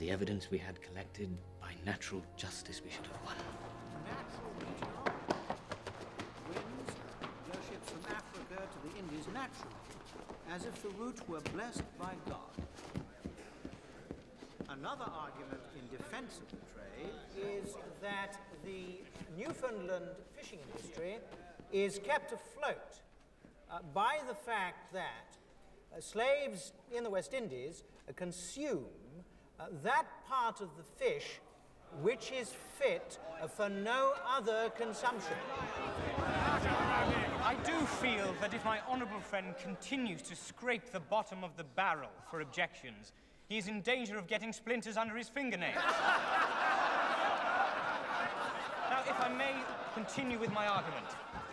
the evidence we had collected, by natural justice we should have won. Natural regional wins your ships from Africa to the Indies naturally, as if the route were blessed by God. Another argument in defense of the trade is that the Newfoundland fishing industry is kept afloat by the fact that slaves in the West Indies consume that part of the fish which is fit for no other consumption. I do feel that if my honourable friend continues to scrape the bottom of the barrel for objections, he is in danger of getting splinters under his fingernails. Now, if I may continue with my argument.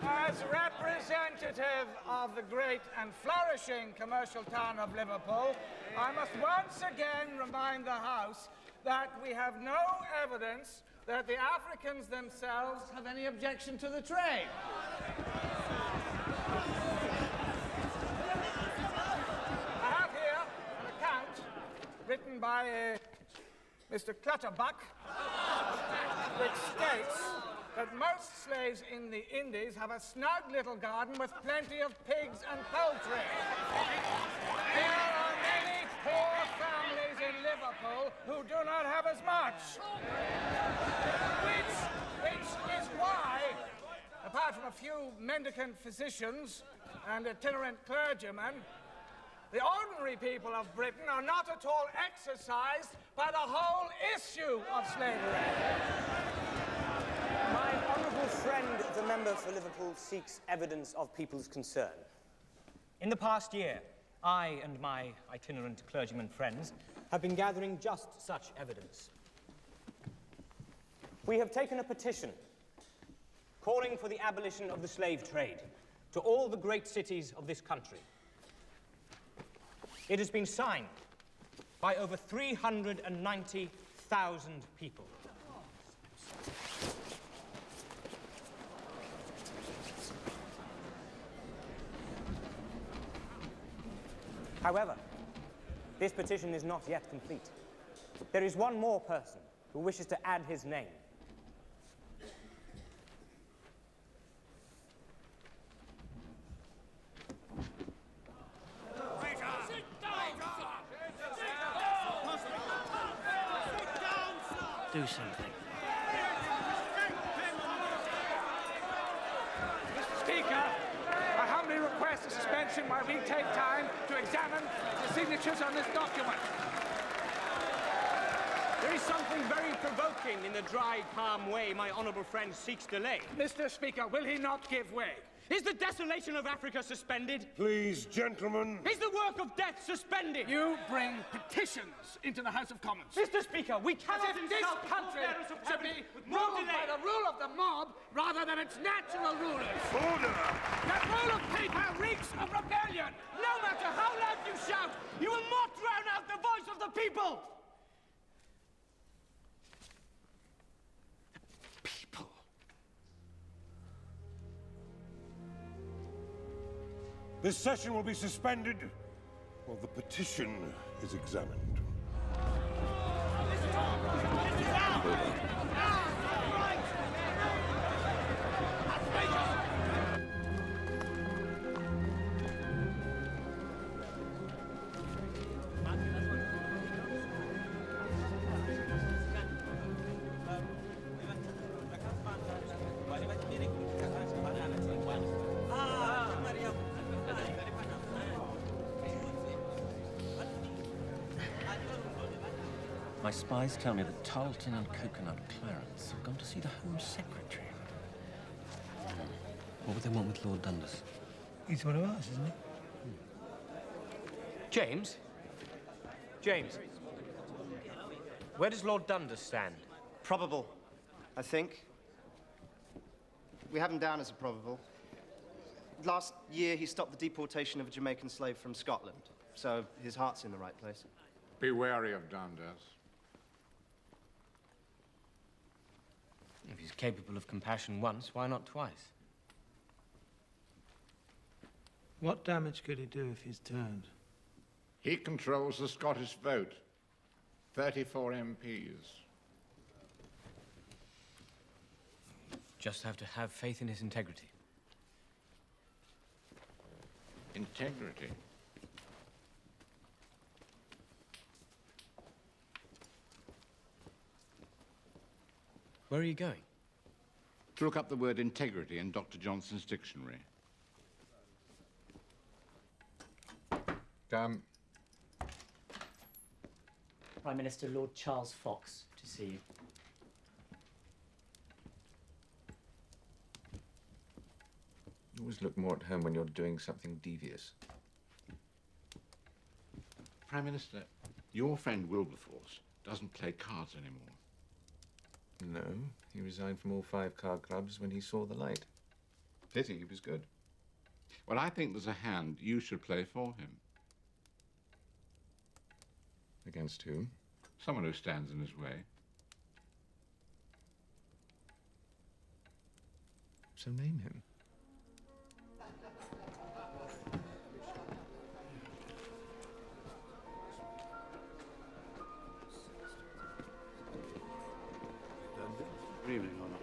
As representative of the great and flourishing commercial town of Liverpool, I must once again remind the House that we have no evidence that the Africans themselves have any objection to the trade. I have here an account written by Mr. Clutterbuck, which states that most slaves in the Indies have a snug little garden with plenty of pigs and poultry. There are many poor families in Liverpool who do not have as much. Which is why, apart from a few mendicant physicians and itinerant clergymen, the ordinary people of Britain are not at all exercised by the whole issue of slavery. My honourable friend, the member for Liverpool, seeks evidence of people's concern. In the past year, I and my itinerant clergyman friends have been gathering just such evidence. We have taken a petition calling for the abolition of the slave trade to all the great cities of this country. It has been signed by over 390,000 people. However, this petition is not yet complete. There is one more person who wishes to add his name. Do something. Mr. Speaker, I humbly request a suspension while we take time to examine the signatures on this document. There is something very provoking in the dry, calm way my honourable friend seeks delay. Mr. Speaker, will he not give way? Is the desolation of Africa suspended? Please, gentlemen. Is the work of death suspended? You bring petitions into the House of Commons. Mr. Speaker, we cannot As if this insult the country forbearance of should heaven be with more ruled delay. by the rule of the mob rather than its natural rulers. Order! The rule of paper reeks of rebellion. No matter how loud you shout, you will not drown out the voice of the people! This session will be suspended while the petition is examined. My spies tell me that Tarleton and Coconut Clarence have gone to see the Home Secretary. What would they want with Lord Dundas? He's one of ours, isn't he? James? James? Where does Lord Dundas stand? Probable, I think. We have him down as a probable. Last year, he stopped the deportation of a Jamaican slave from Scotland, so his heart's in the right place. Be wary of Dundas. If he's capable of compassion once, why not twice? What damage could he do if he's turned? He controls the Scottish vote. 34 MPs. Just have to have faith in his integrity. Integrity. Where are you going? To look up the word integrity in Dr. Johnson's dictionary. Come. Prime Minister Lord Charles Fox to see you. You always look more at home when you're doing something devious. Prime Minister, your friend Wilberforce doesn't play cards anymore. No, he resigned from all 5 card clubs when he saw the light. Pity he was good. Well, I think there's a hand you should play for him. Against whom? Someone who stands in his way. So name him. Good evening, Honor.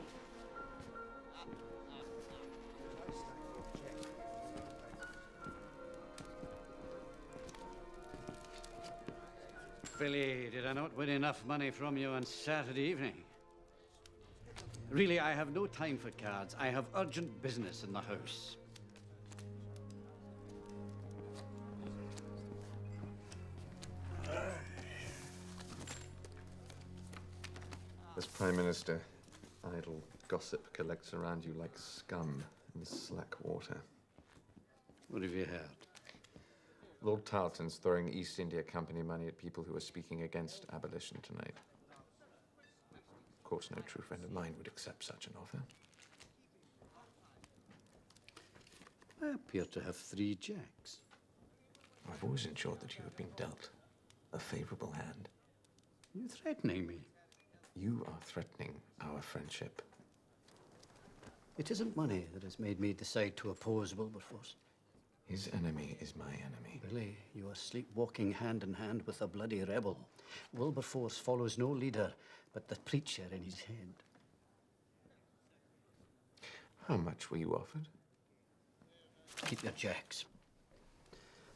Really, did I not win enough money from you on Saturday evening? Really, I have no time for cards. I have urgent business in the house. As Prime Minister, idle gossip collects around you like scum in slack water. What have you heard? Lord Tarleton's throwing East India Company money at people who are speaking against abolition tonight. Of course, no true friend of mine would accept such an offer. I appear to have 3 jacks. I've always ensured that you have been dealt a favorable hand. You're threatening me. You are threatening our friendship. It isn't money that has made me decide to oppose Wilberforce. His enemy is my enemy. Billy, you are sleepwalking hand in hand with a bloody rebel. Wilberforce follows no leader but the preacher in his head. How much were you offered? Keep your jacks.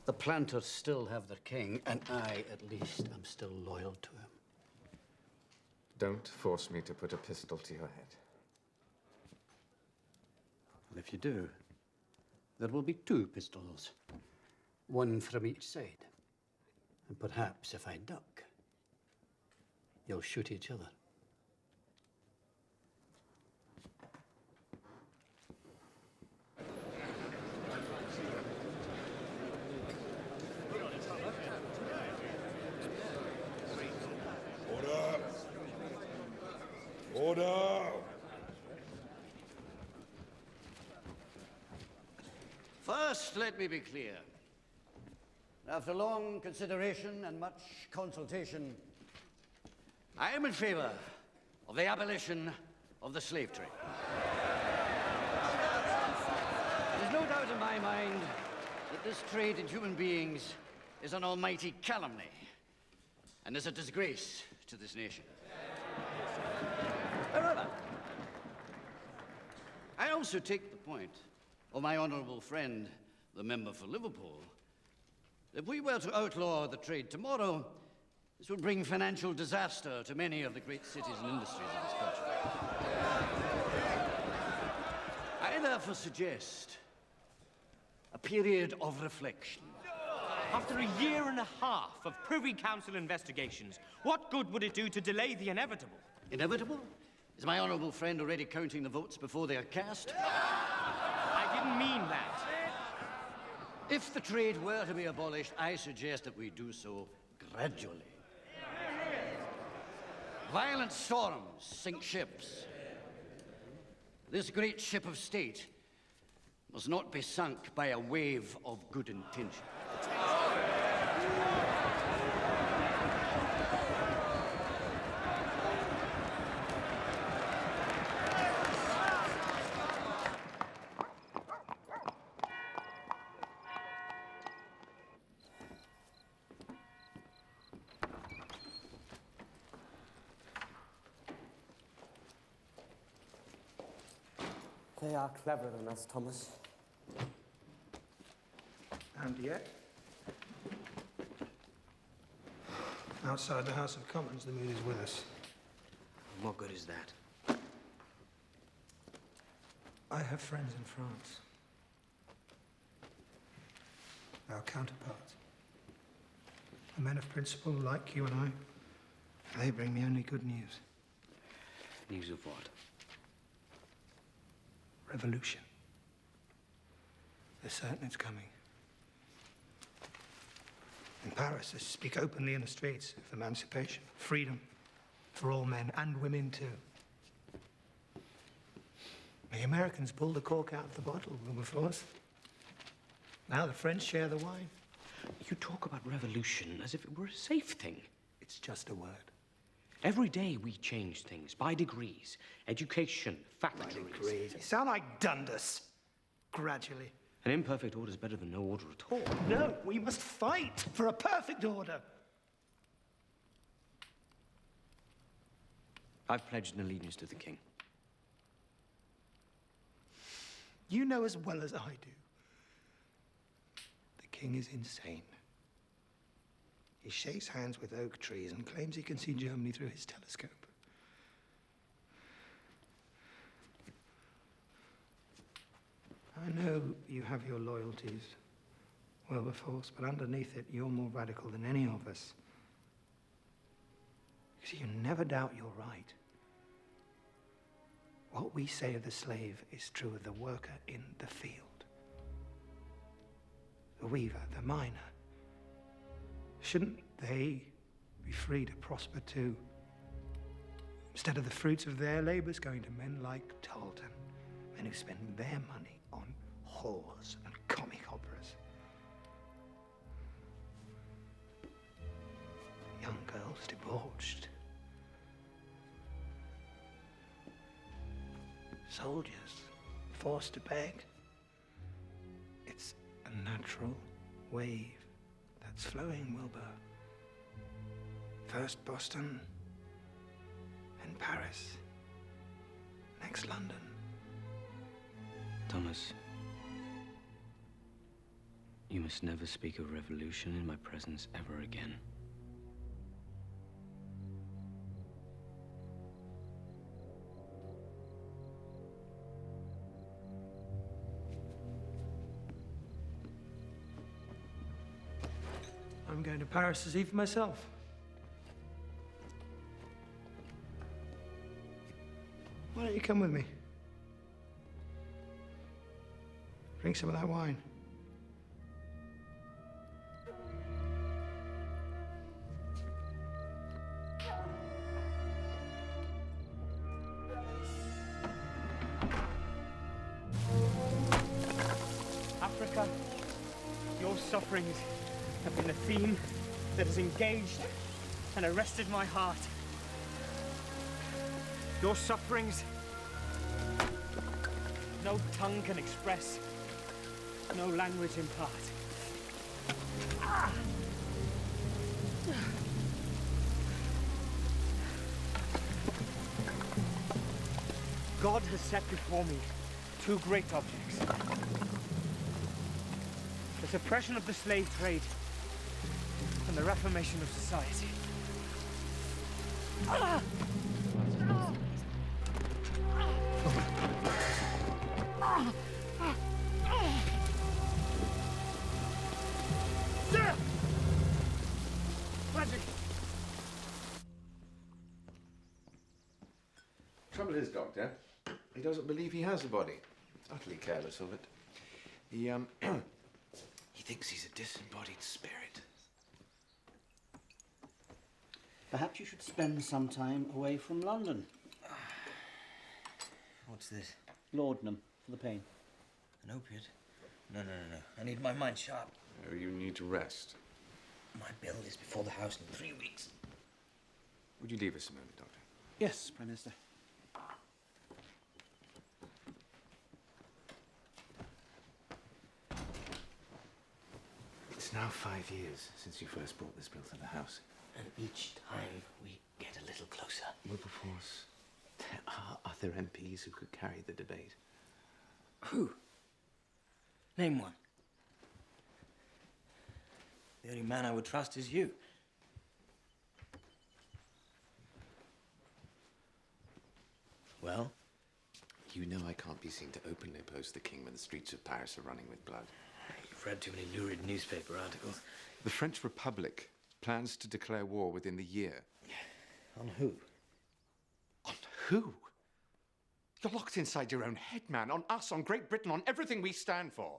The planters still have their king, and I, at least, am still loyal to him. Don't force me to put a pistol to your head. And if you do, there will be 2 pistols, one from each side. And perhaps if I duck, you'll shoot each other. Order! First, let me be clear. After long consideration and much consultation, I am in favor of the abolition of the slave trade. There's no doubt in my mind that this trade in human beings is an almighty calumny and is a disgrace to this nation. However, I also take the point of my honourable friend, the member for Liverpool. If we were to outlaw the trade tomorrow, this would bring financial disaster to many of the great cities and industries of this country. I therefore suggest a period of reflection. After a year and a half of Privy Council investigations, what good would it do to delay the inevitable? Inevitable? Is my honourable friend already counting the votes before they are cast? I didn't mean that. If the trade were to be abolished, I suggest that we do so gradually. Violent storms sink ships. This great ship of state must not be sunk by a wave of good intention. They are cleverer than us, Thomas. And yet, outside the House of Commons, the mood is with us. What good is that? I have friends in France. Our counterparts. The men of principle like you and I. They bring me only good news. News of what? Revolution. They're certain it's coming. In Paris, they speak openly in the streets of emancipation, freedom for all men and women too. The Americans pulled the cork out of the bottle, Wilberforce. Now the French share the wine. You talk about revolution as if it were a safe thing. It's just a word. Every day we change things by degrees. Education, factories. By degrees. You sound like Dundas. Gradually. An imperfect order is better than no order at all. No, we must fight for a perfect order. I've pledged an allegiance to the king. You know as well as I do. The king is insane. He shakes hands with oak trees and claims he can see Germany through his telescope. I know you have your loyalties, Wilberforce, but underneath it, you're more radical than any of us. Because you never doubt you're right. What we say of the slave is true of the worker in the field. The weaver, the miner. Shouldn't they be free to prosper too? Instead of the fruits of their labors going to men like Tarleton, men who spend their money on whores and comic operas. Young girls debauched. Soldiers forced to beg. It's a natural wave that's flowing, Wilbur. First Boston, then Paris, next London. Thomas, you must never speak of revolution in my presence ever again. I'm going to Paris to see for myself. Why don't you come with me? Drink some of that wine. Africa, your sufferings have been a theme that has engaged and arrested my heart. Your sufferings, no tongue can express, no language impart. God has set before me two great objects. The suppression of the slave trade and the reformation of society. Trouble is, Doctor, he doesn't believe he has a body. Utterly careless of it. He he thinks he's a disembodied spirit. Perhaps you should spend some time away from London. What's this? Laudanum for the pain. An opiate? No. I need my mind sharp. Oh, you need to rest. My bill is before the House in 3 weeks. Would you leave us a moment, Doctor? Yes, Prime Minister. It's now 5 years since you first brought this bill to the House. And each time we get a little closer. Wilberforce, there are other MPs who could carry the debate. Who? Name one. The only man I would trust is you. Well? You know I can't be seen to openly oppose the king when the streets of Paris are running with blood. You've read too many lurid newspaper articles. The French Republic plans to declare war within the year. On who? On who? You're locked inside your own head, man. On us, on Great Britain, on everything we stand for.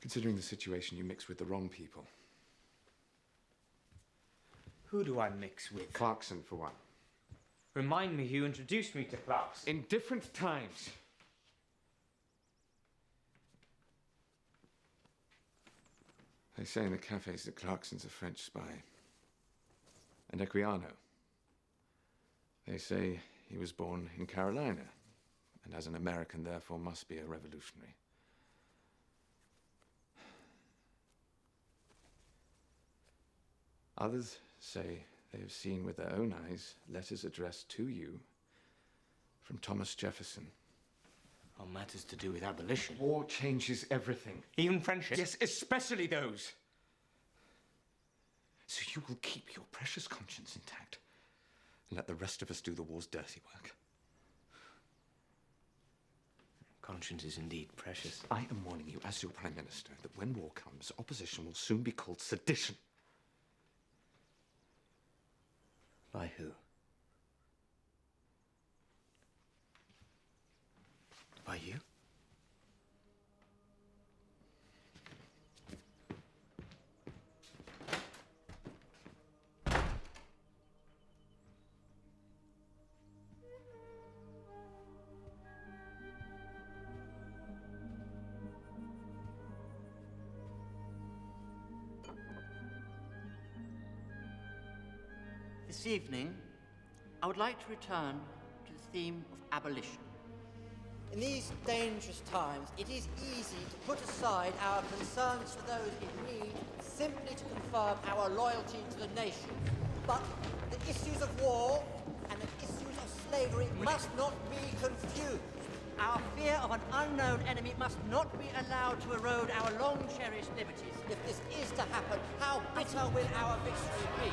Considering the situation, you mix with the wrong people. Who do I mix with? Clarkson, for one. Remind me who introduced me to Clarkson. In different times. They say in the cafes that Clarkson's a French spy. And Equiano. They say he was born in Carolina, and as an American, therefore, must be a revolutionary. Others say they have seen with their own eyes letters addressed to you from Thomas Jefferson. On matters to do with abolition. War changes everything. Even friendship? Yes, especially those. So you will keep your precious conscience intact and let the rest of us do the war's dirty work. Conscience is indeed precious. I am warning you, as your Prime Minister, that when war comes, opposition will soon be called sedition. By who? By you? This evening, I would like to return to the theme of abolition. In these dangerous times, it is easy to put aside our concerns for those in need simply to confirm our loyalty to the nation. But the issues of war and the issues of slavery must not be confused. Our fear of an unknown enemy must not be allowed to erode our long-cherished liberties. If this is to happen, how bitter will our victory be?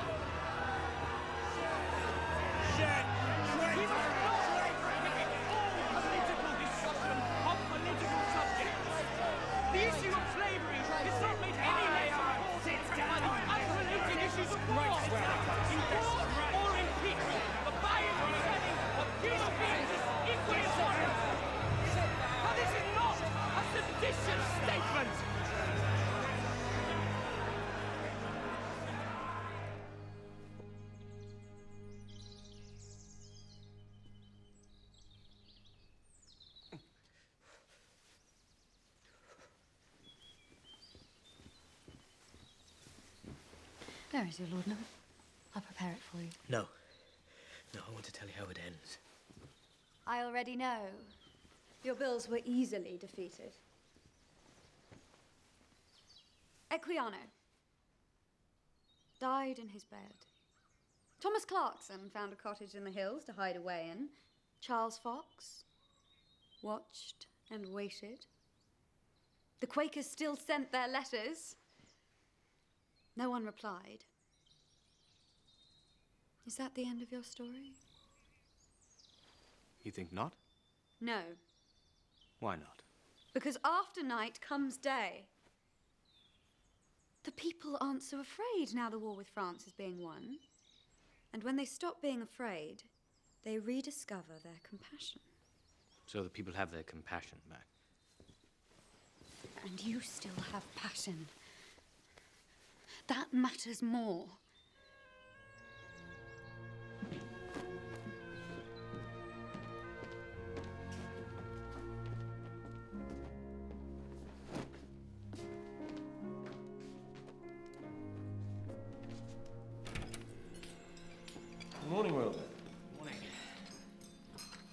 The issue of slavery is not made any less important by the unrelated issues of war. In war or in peace, the buying and selling of human beings is equally important. But this is not a seditious statement. There is your laudanum. I'll prepare it for you. No. No, I want to tell you how it ends. I already know. Your bills were easily defeated. Equiano died in his bed. Thomas Clarkson found a cottage in the hills to hide away in. Charles Fox watched and waited. The Quakers still sent their letters. No one replied. Is that the end of your story? You think not? No, Why not? because after night comes day. The people aren't so afraid now the war with France is being won. And when they stop being afraid, they rediscover their compassion. So the people have their compassion back. And you still have passion. That matters more. Good morning, Wilbur. Morning.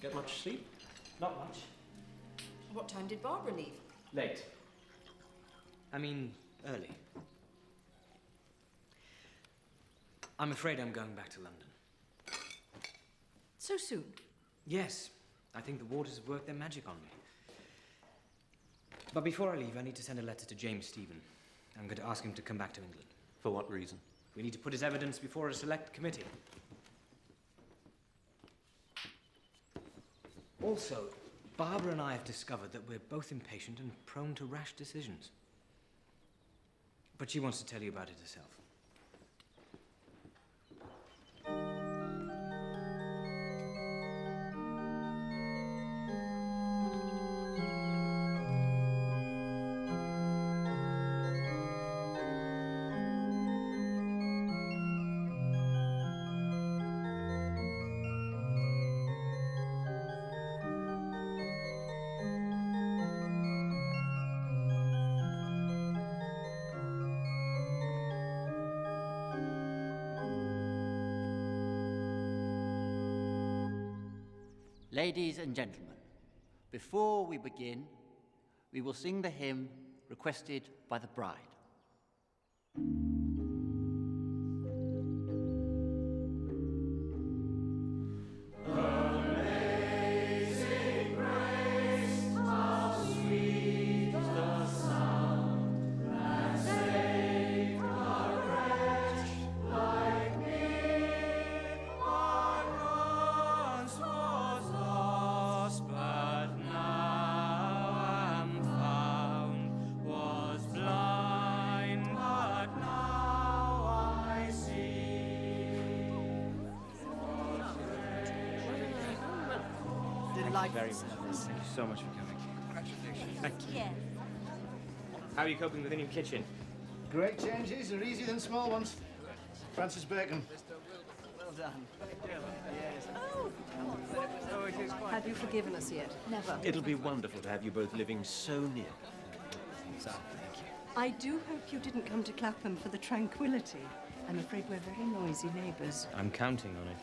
Get much sleep? Not much. What time did Barbara leave? Late. I mean, early. I'm afraid I'm going back to London. So soon? Yes, I think the waters have worked their magic on me. But before I leave, I need to send a letter to James Stephen. I'm going to ask him to come back to England. For what reason? We need to put his evidence before a select committee. Also, Barbara and I have discovered that we're both impatient and prone to rash decisions. But she wants to tell you about it herself. Ladies and gentlemen, before we begin, we will sing the hymn requested by the bride. Thank you very much. Thank you so much for coming. Congratulations. Thank you. How are you coping with the new kitchen? Great changes are easier than small ones. Francis Bacon. Well done. Yes. Oh, it is quite... Have you forgiven us yet? Never. It'll be wonderful to have you both living so near. So, thank you. I do hope you didn't come to Clapham for the tranquility. I'm afraid we're very noisy neighbours. I'm counting on it.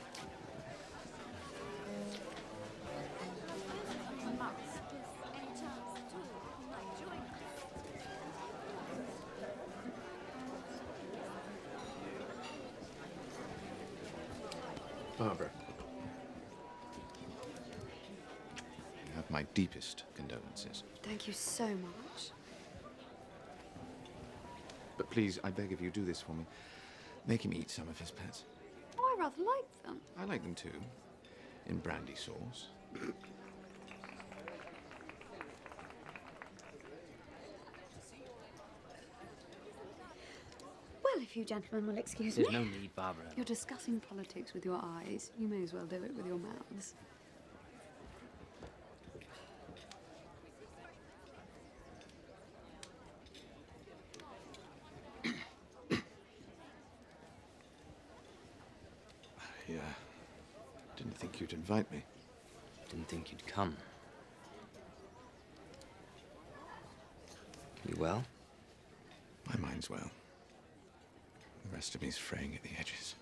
Barbara, you have my deepest condolences. Thank you so much. But please, I beg of you, do this for me. Make him eat some of his pets. Oh, I rather like them. I like them too. In brandy sauce. Well, if you gentlemen will excuse me. There's no need, Barbara. You're discussing politics with your eyes. You may as well do it with your mouths. I didn't think you'd invite me. Didn't think you'd come. You well? My mind's well. The rest of me's fraying at the edges.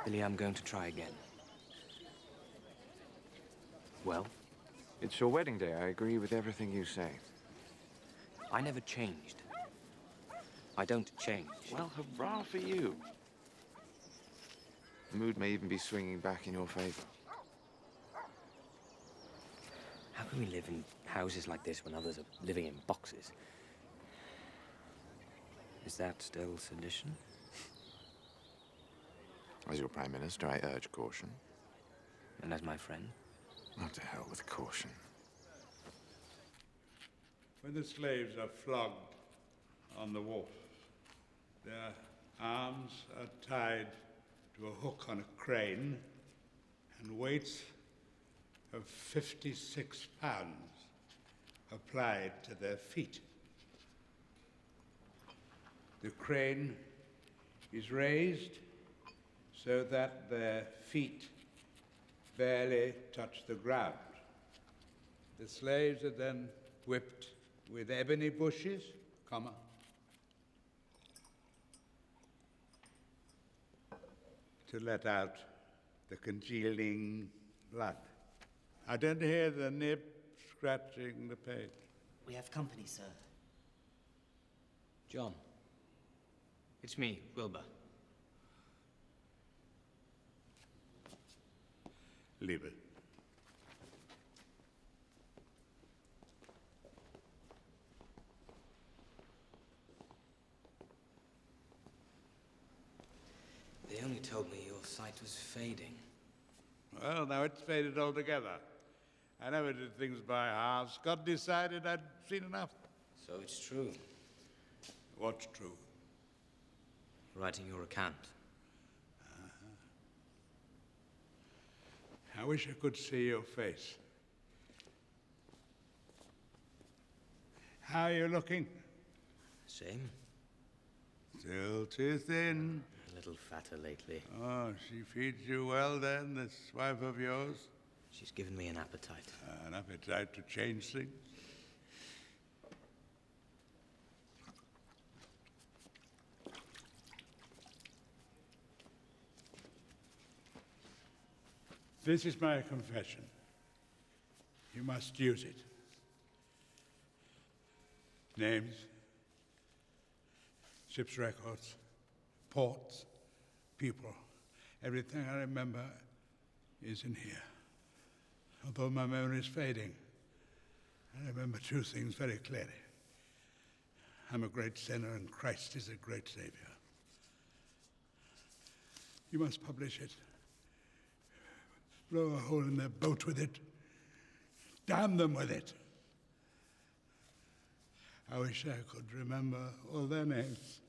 Billy, I'm going to try again. Well? It's your wedding day. I agree with everything you say. I never changed. I don't change. Well, hurrah for you. The mood may even be swinging back in your favor. How can we live in houses like this when others are living in boxes? Is that still sedition? As your Prime Minister, I urge caution. And as my friend? Not to hell with caution. When the slaves are flogged on the wharf, their arms are tied to a hook on a crane, and weights of 56 pounds applied to their feet. The crane is raised so that their feet barely touch the ground. The slaves are then whipped with ebony bushes, to let out the congealing blood. I don't hear the nib scratching the page. We have company, sir. John. It's me, Wilbur. Liebe. They only told me your sight was fading. Well, now it's faded altogether. I never did things by halves. God decided I'd seen enough. So it's true. What's true? Writing your account. I wish I could see your face. How are you looking? Same. Still too thin. A little fatter lately. Oh, she feeds you well then, this wife of yours? She's given me an appetite. An appetite to change things? This is my confession. You must use it. Names, ship's records, ports, people. Everything I remember is in here. Although my memory is fading, I remember two things very clearly. I'm a great sinner and Christ is a great Savior. You must publish it. Blow a hole in their boat with it. Damn them with it. I wish I could remember all their names.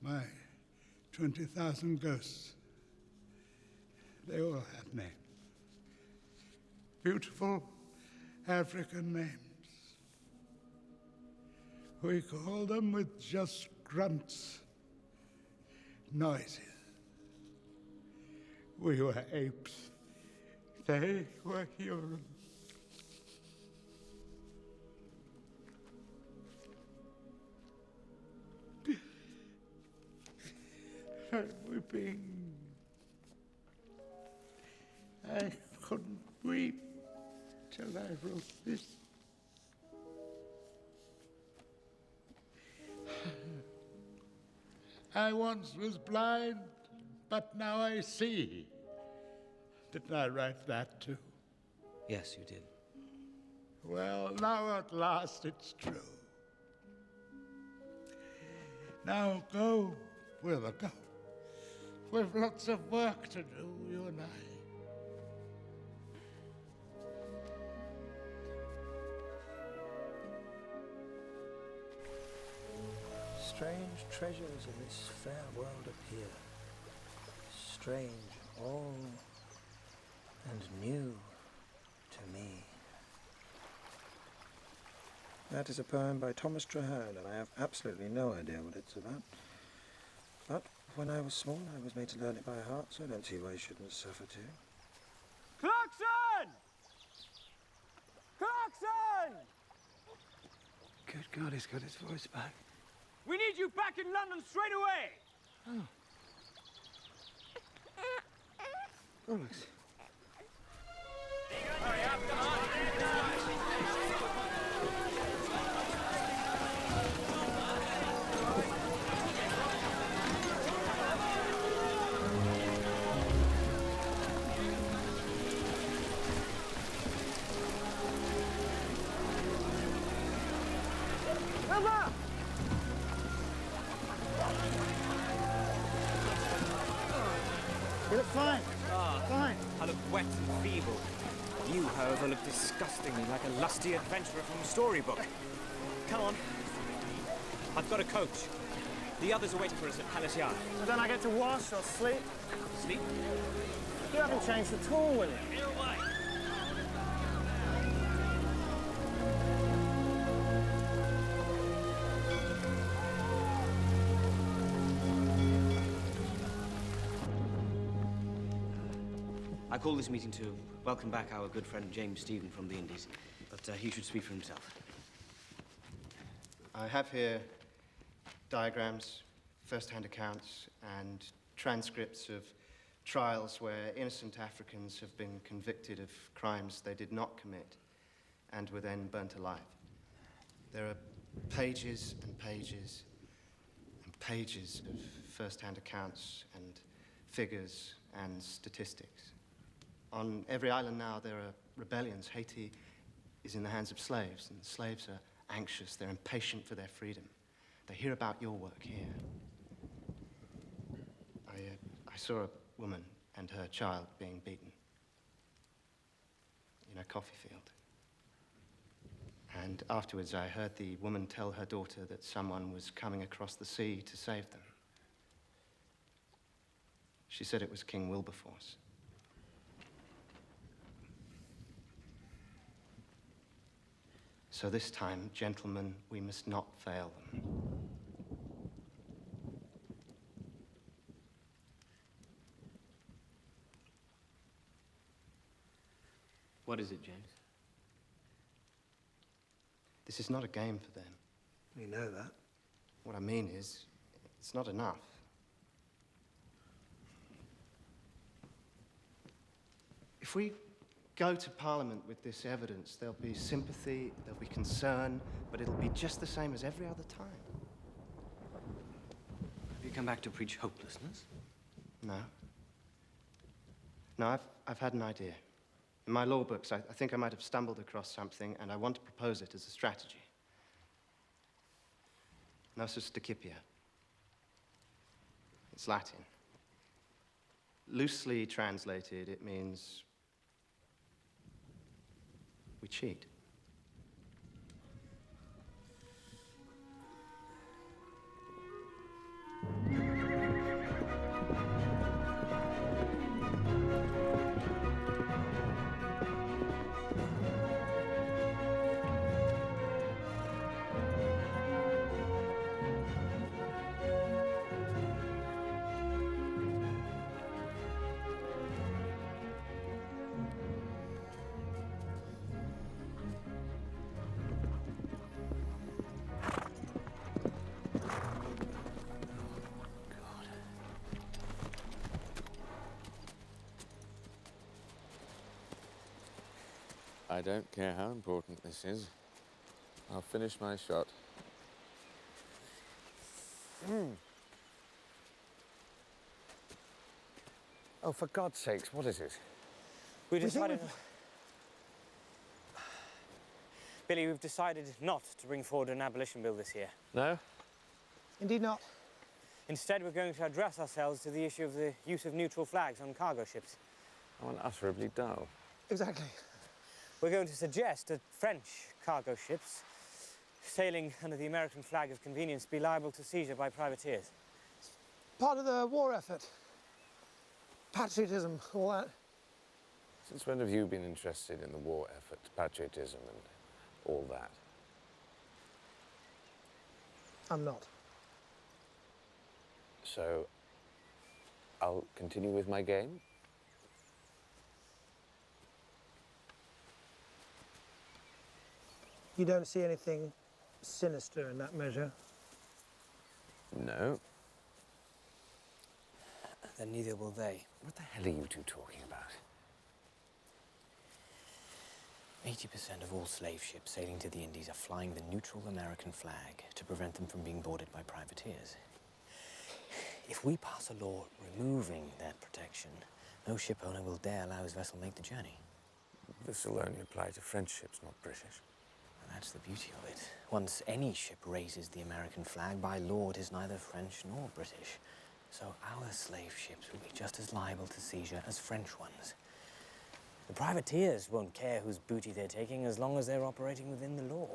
My 20,000 ghosts. They all have names. Beautiful African names. We call them with just grunts, noises. We were apes. They were humans. I'm weeping. I couldn't weep till I wrote this. I once was blind, but now I see. Didn't I write that too? Yes, you did. Well, now at last it's true. Now go, we'll go. We've lots of work to do, you and I. Strange treasures in this fair world appear. Strange, all and new to me. That is a poem by Thomas Traherne, and I have absolutely no idea what it's about. But when I was small, I was made to learn it by heart, so I don't see why you shouldn't suffer too. Clarkson! Clarkson! Good God, he's got his voice back. We need you back in London straight away! Oh. Bollocks. Hurry up, come on! Wilma! You look fine. Fine. I look wet and feeble. You, however, look disgustingly like a lusty adventurer from a storybook. Come on. I've got a coach. The others are waiting for us at Palace Yard. So then I get to wash or sleep? Sleep? You haven't changed at all, will you? I call this meeting to welcome back our good friend James Stephen from the Indies, but he should speak for himself. I have here diagrams, first-hand accounts, and transcripts of trials where innocent Africans have been convicted of crimes they did not commit and were then burnt alive. There are pages and pages and pages of first-hand accounts and figures and statistics. On every island now, there are rebellions. Haiti is in the hands of slaves, and the slaves are anxious. They're impatient for their freedom. They hear about your work here. I saw a woman and her child being beaten in a coffee field. And afterwards, I heard the woman tell her daughter that someone was coming across the sea to save them. She said it was King Wilberforce. So this time, gentlemen, we must not fail them. What is it, James? This is not a game for them. You know that. What I mean is, it's not enough. If we go to Parliament with this evidence, there'll be sympathy, there'll be concern, but it'll be just the same as every other time. Have you come back to preach hopelessness? No. No, I've had an idea. In my law books, I think I might have stumbled across something, and I want to propose it as a strategy. Nosus decipia. It's Latin. Loosely translated, it means we cheat. I don't care how important this is. I'll finish my shot. Oh, for God's sakes, what is it? We decided... Billy, we've decided not to bring forward an abolition bill this year. No? Indeed not. Instead, we're going to address ourselves to the issue of the use of neutral flags on cargo ships. Oh, unutterably dull. Exactly. We're going to suggest that French cargo ships sailing under the American flag of convenience be liable to seizure by privateers. Part of the war effort. Patriotism, all that. Since when have you been interested in the war effort, patriotism and all that? I'm not. So, I'll continue with my game? You don't see anything sinister in that measure? No. Then neither will they. What the hell are you two talking about? 80% of all slave ships sailing to the Indies are flying the neutral American flag to prevent them from being boarded by privateers. If we pass a law removing that protection, no ship owner will dare allow his vessel make the journey. This will only apply to French ships, not British. And that's the beauty of it. Once any ship raises the American flag, by law it is neither French nor British. So our slave ships will be just as liable to seizure as French ones. The privateers won't care whose booty they're taking as long as they're operating within the law.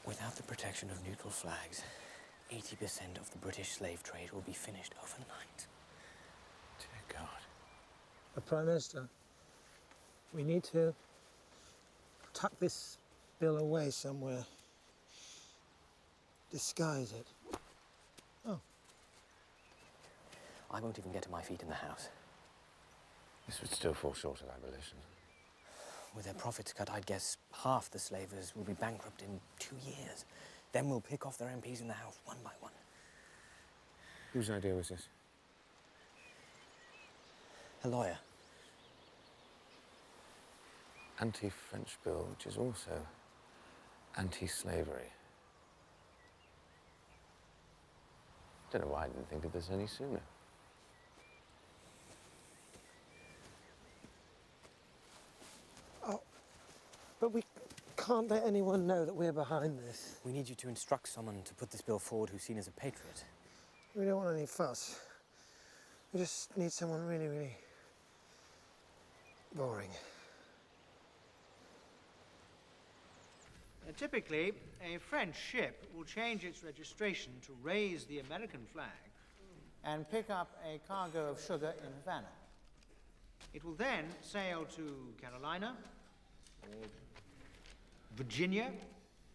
Without the protection of neutral flags, 80% of the British slave trade will be finished overnight. Dear God. Prime Minister, we need to tuck this bill away somewhere. Disguise it. Oh. I won't even get to my feet in the House. This would still fall short of abolition. With their profits cut, I'd guess half the slavers will be bankrupt in 2 years. Then we'll pick off their MPs in the House one by one. Whose idea was this? A lawyer. Anti-French bill, which is also anti-slavery. Don't know why I didn't think of this any sooner. But we can't let anyone know that we're behind this. We need you to instruct someone to put this bill forward who's seen as a patriot. We don't want any fuss. We just need someone really, really boring. Typically, a French ship will change its registration to raise the American flag and pick up a cargo of sugar in Havana. It will then sail to Carolina, or Virginia,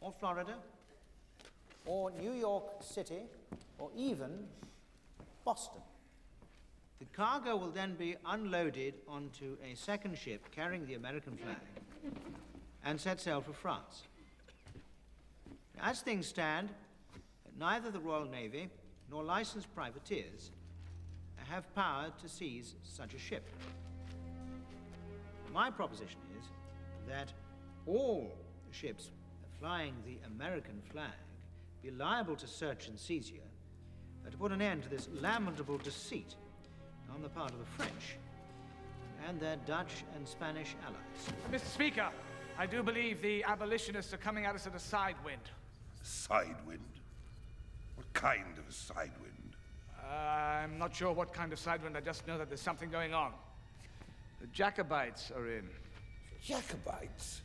or Florida, or New York City, or even Boston. The cargo will then be unloaded onto a second ship carrying the American flag and set sail for France. As things stand, neither the Royal Navy nor licensed privateers have power to seize such a ship. My proposition is that all ships flying the American flag be liable to search and seizure to put an end to this lamentable deceit on the part of the French and their Dutch and Spanish allies. Mr. Speaker, I do believe the abolitionists are coming at us at a side wind. Side wind? What kind of a side wind? I'm not sure what kind of side wind. I just know that there's something going on. The Jacobites are in. Jacobites?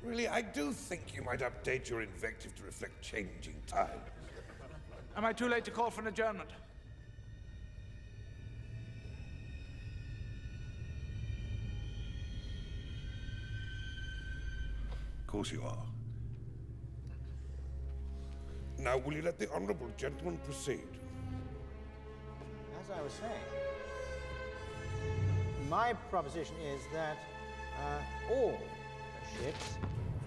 Really, I do think you might update your invective to reflect changing times. Am I too late to call for an adjournment? Of course you are. Now, will you let the honourable gentleman proceed? As I was saying, my proposition is that all ships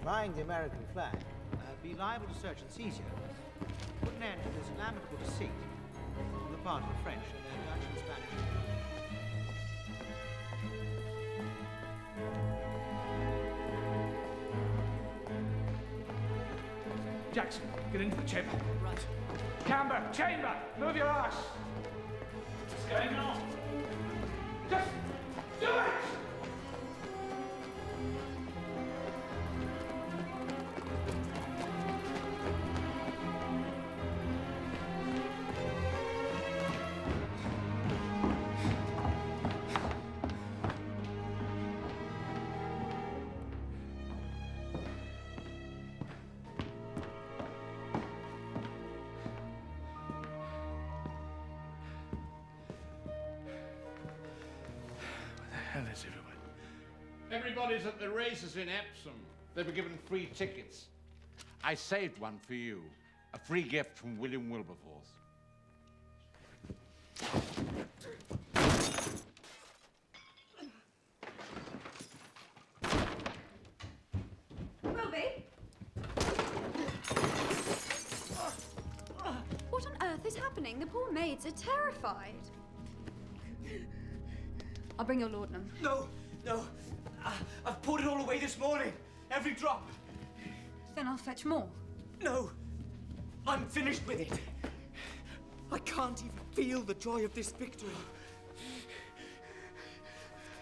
flying the American flag be liable to search and seizure, put an end to this lamentable deceit on the part of the French and their Dutch and Spanish allies. Jackson, get into the chamber. Right. Camber, chamber, move your ass. What's going on? Just do it! Everybody's at the races in Epsom. They were given free tickets. I saved one for you. A free gift from William Wilberforce. Wilby? What on earth is happening? The poor maids are terrified. I'll bring your laudanum. No, no. I've poured it all away this morning. Every drop. Then I'll fetch more. No. I'm finished with it. I can't even feel the joy of this victory.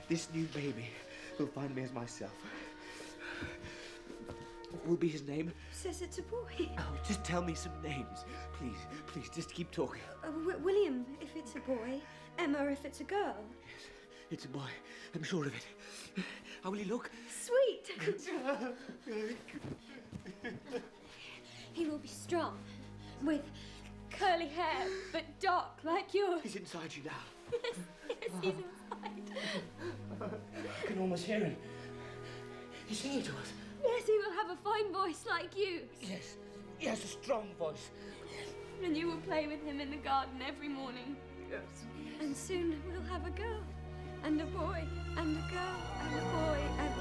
This new baby will find me as myself. What will be his name? Says it's a boy. Oh, just tell me some names. Please, please, just keep talking. William, if it's a boy. Emma, if it's a girl. Yes, it's a boy. I'm sure of it. How will he look? Sweet! He will be strong, with curly hair, but dark like yours. He's inside you now. Yes, he's inside. I can almost hear him. He's singing to us. Yes, he will have a fine voice like you. Yes, he has a strong voice. And you will play with him in the garden every morning. Yes. And soon we'll have a girl, and a boy, and a girl, and a boy, and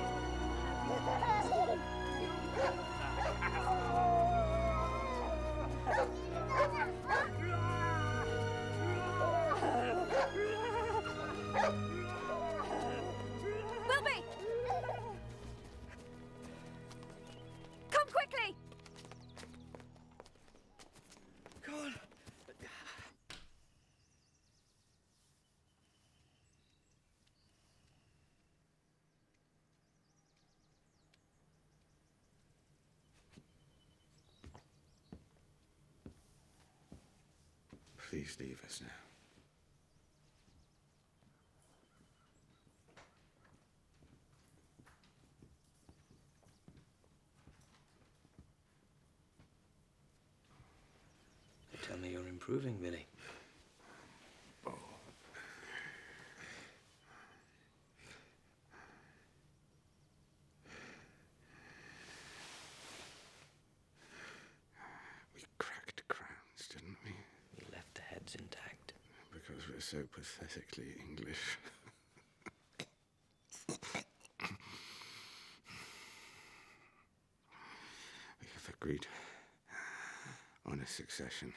Wilby! Come quickly! God. Please leave us now. They tell me you're improving, Billy. Intact. Because we're so pathetically English. We have agreed on a succession.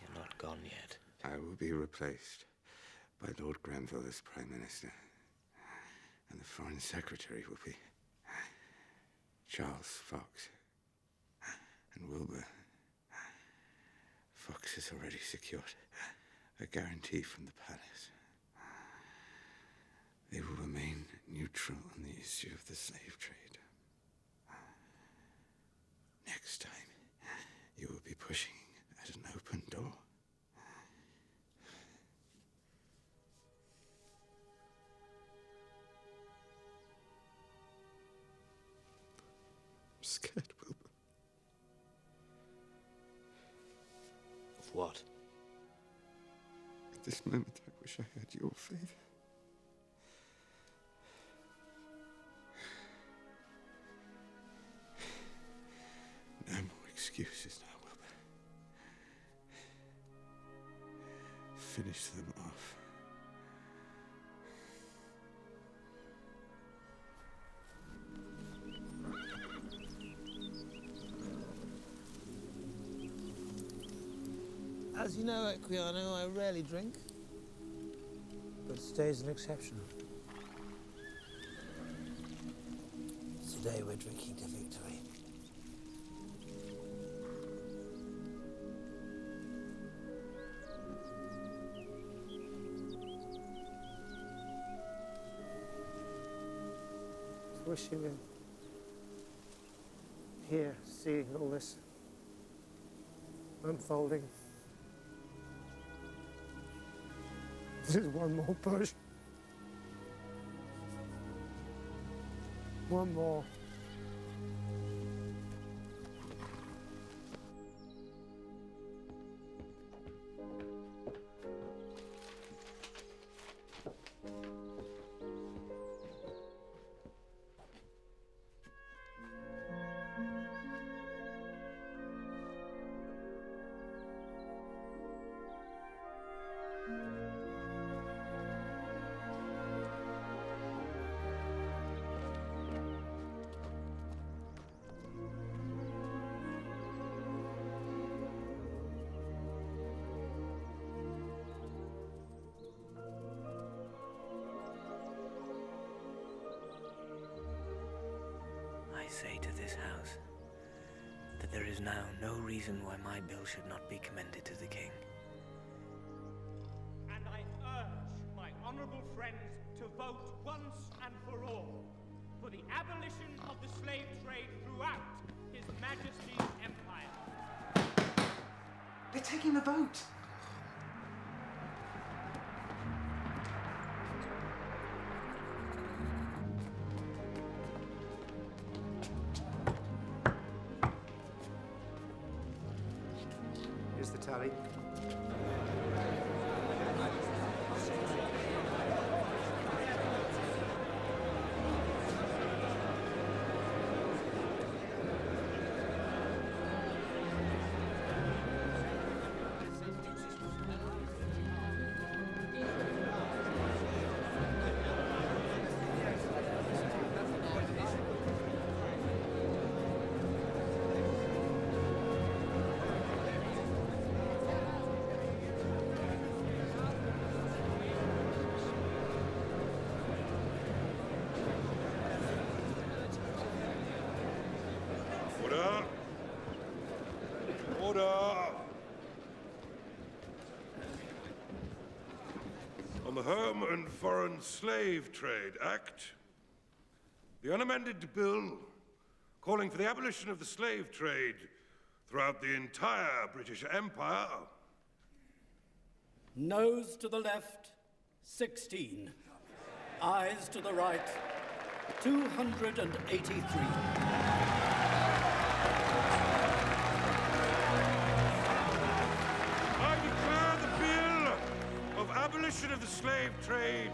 You're not gone yet. I will be replaced by Lord Grenville as Prime Minister. And the Foreign Secretary will be Charles Fox. And Wilbur Fox has already secured a guarantee from the palace. They will remain neutral on the issue of the slave trade. Next time, you will be pushing at an open door. I'm scared, Wilbur. Of what? At this moment, I wish I had your favor. No more excuses now, Wilbur. Finish them off. As you know, Equiano, I rarely drink, but today's an exception. Today we're drinking to victory. I wish you were here, seeing all this unfolding. This is one more push. One more. I say to this house that there is now no reason why my bill should not be commended to the king. And I urge my honorable friends to vote once and for all for the abolition of the slave trade throughout His Majesty's empire. They're taking the vote. Here's the tally. Order! Order! On the Home and Foreign Slave Trade Act, the unamended bill calling for the abolition of the slave trade throughout the entire British Empire Nose to the left, 16. Eyes to the right, 283. I declare the bill of abolition of the slave trade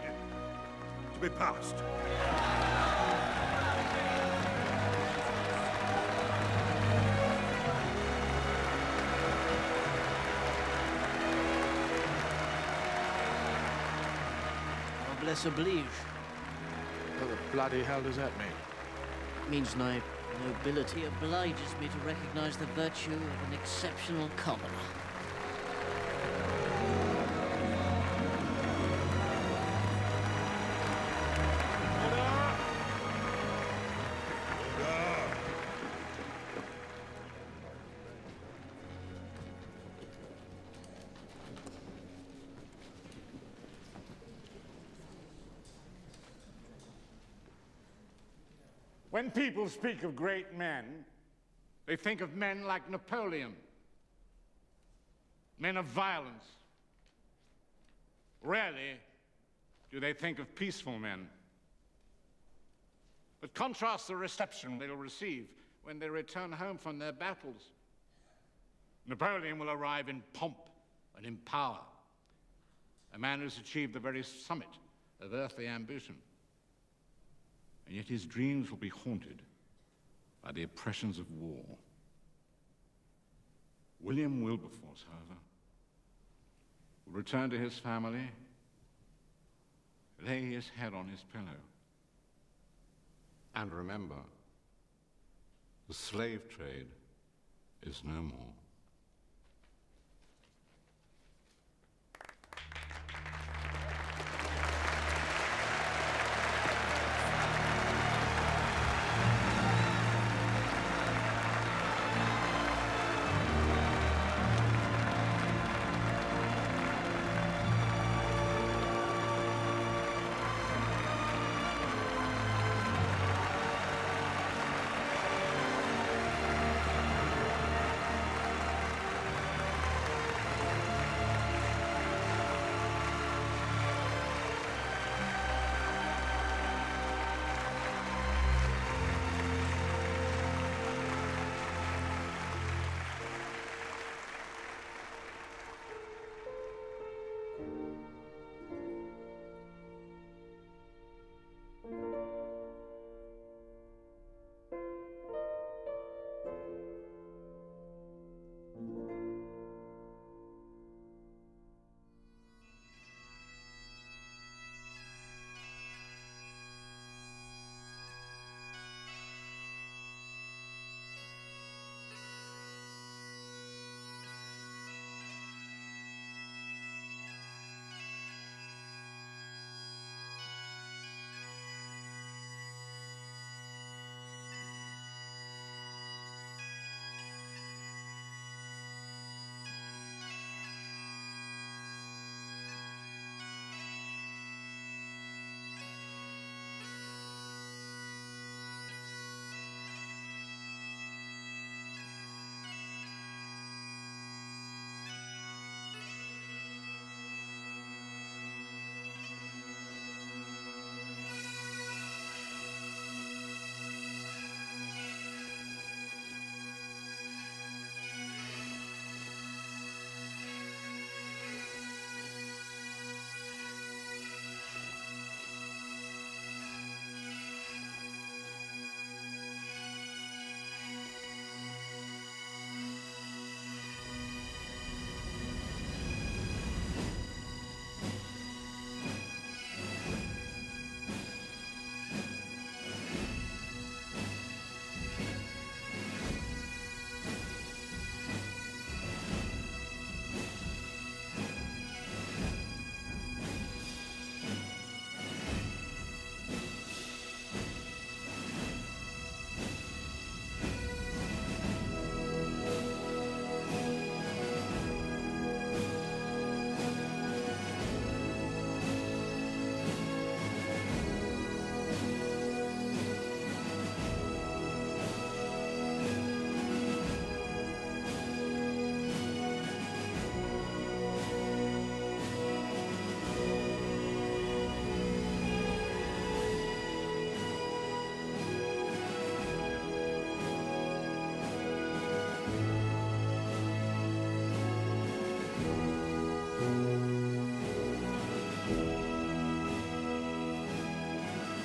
to be passed. Noblesse oblige. What the bloody hell does that mean? It means my nobility obliges me to recognize the virtue of an exceptional commoner. When people speak of great men, they think of men like Napoleon, men of violence. Rarely do they think of peaceful men. But contrast the reception they'll receive when they return home from their battles. Napoleon will arrive in pomp and in power, a man who's achieved the very summit of earthly ambition. And yet his dreams will be haunted by the oppressions of war. William Wilberforce, however, will return to his family, lay his head on his pillow, and remember, the slave trade is no more.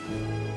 Thank you.